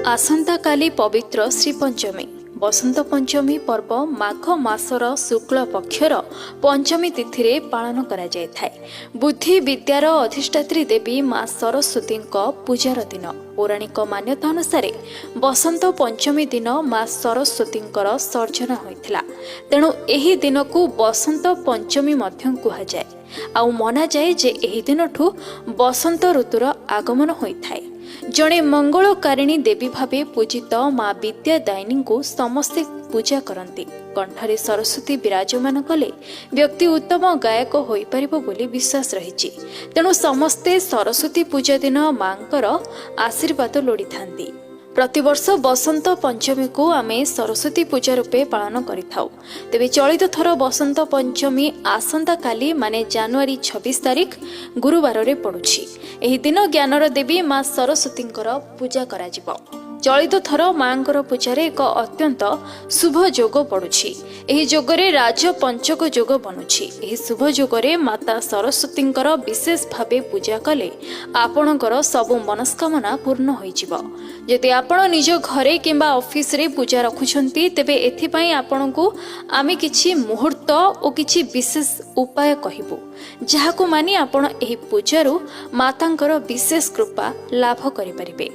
आसंता काली पवित्र श्री पंचमी बसंत पंचमी पर्व माघ मासर शुक्ल पक्षर पंचमी तिथि रे पालन करा जाय थाय। बुद्धि विद्यार अधिष्ठात्री देवी माँ सरस्वती पूजार दिन। पौराणिक मान्यता अनुसार बसंत पंचमी दिन माँ सरस्वती सर्जना होइथिला, तेणु एही दिन को बसंत पंचमी मध्य कुहा जाय। आउ मना जाए जे एही दिनठु बसंत ऋतुर आगमन होइथाय। जड़े मंगलकारिणी देवी भावे पूजित माँ विद्यादायिनी को समस्ते पूजा करती। कंठरे सरस्वती विराजमान कले व्यक्ति उत्तम गायक होई परिबो बोली विश्वास रहिछि। तेणु समस्ते सरस्वती पूजा दिन मांकर आशीर्वाद लोड़ी थांती। प्रतिवर्ष बसंत पंचमी को आमे सरस्वती पूजा रूपे पालन करिथाउ। तेबे चलित थर बसंत पंचमी आसंता काली माने जनवरी 26 तारिख गुरुवार रे पड़ुछि। एही दिन ज्ञानर देवी माँ सरस्वतींकर पूजा करा जिवो। चलित थर मांकर पूजारे एक अत्यंत शुभ जोग पड़ुछि। एही जोगरे राज पंचक जोग बनुछि। एही शुभ जोगरे माता सरस्वतींकर विशेष भावे पूजा कले आपणकर सबु मनस्कामना पूर्ण होई जिवो। यदि आपण निज घरे किंबा ऑफिस रे पूजा रखुछंती तेबे एथिपाई आपणको आमे किछि मुहूर्त और किछि विशेष उपाय कहिबो, जाहाको मानि आपण एही पूजारु मातांकर विशेष कृपा लाभ करि परिबे।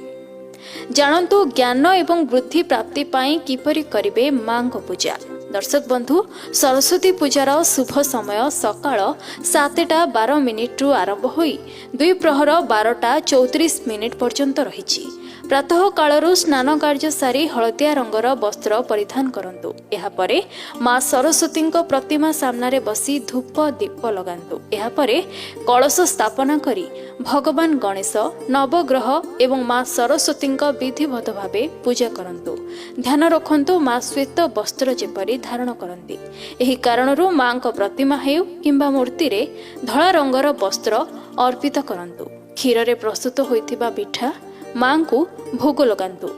जानतु ज्ञान एवं बुद्धि प्राप्ति पाई किपरि करिबे मां को पूजा। दर्शक बंधु, सरस्वती पूजार शुभ समय सकाळ 7:12 रु आरंभ होई 2 प्रहर 12:34 पर्यंत रहिछि। प्रातः कालरू स्नान कार्य सारी हलदिया रंगर वस्त्र परिधान करंतु। एहा परे माँ सरस्वती प्रतिमा सामने बसी धूप दीप लगांतु। एहा परे कलश स्थापना करी भगवान गणेश नवग्रह एवं माँ सरस्वती विधिवत भावे पूजा करंतु। ध्यान रखंतु माँ श्वेत वस्त्र जेपरी धारण करंती। एही कारणरू माँ प्रतिमा हेउ किंबा मूर्ति रे धला रंगर वस्त्र अर्पित करंतु। क्षीर रे प्रस्तुत होइथिबा पिठा मां को भोग लगांतु।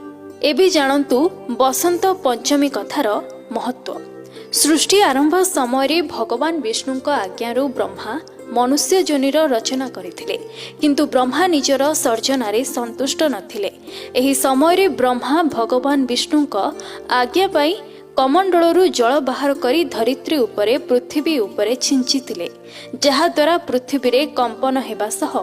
एबे जानंतु बसंत पंचमी कथार महत्व। सृष्टि आरंभ समय भगवान विष्णु आज्ञारू ब्रह्मा मनुष्य जोनिर रचना करथिले, किंतु ब्रह्मा निजर सर्जनारे संतुष्ट नथिले। एही समय ब्रह्मा भगवान विष्णु आज्ञा पाई कमंडलरू जल बाहर करी धरित्री उपरे पृथ्वी उपरे छिंचिथिले, जहा द्वारा पृथ्वी रे कंपन हेबा सह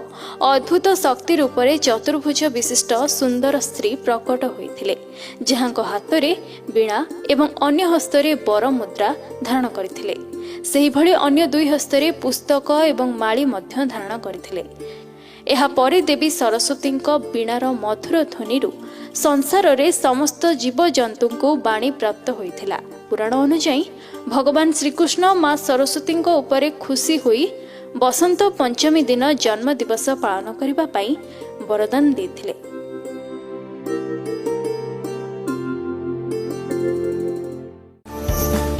अद्भुत शक्ति रूपरे चतुर्भुज विशिष्ट सुंदर स्त्री प्रकट होइथिले, जहांक हातरे बीणा एवं अन्य हस्तरे बर मुद्रा धारण करथिले। सेहि भଳି अन्य 2 हस्तरे पुस्तक एवं माळी मध्य धारण करथिले। एहा परे देवी सरस्वती बीणार मधुर ध्वनिरु संसार रे समस्त जीव जंतु को बाणी प्राप्त होइथिला। पुराण अनुसार भगवान श्रीकृष्ण माँ सरस्वती उपरे खुशी होई बसंत पंचमी दिन जन्म दिवस पालन करिबा पई वरदान देथिले।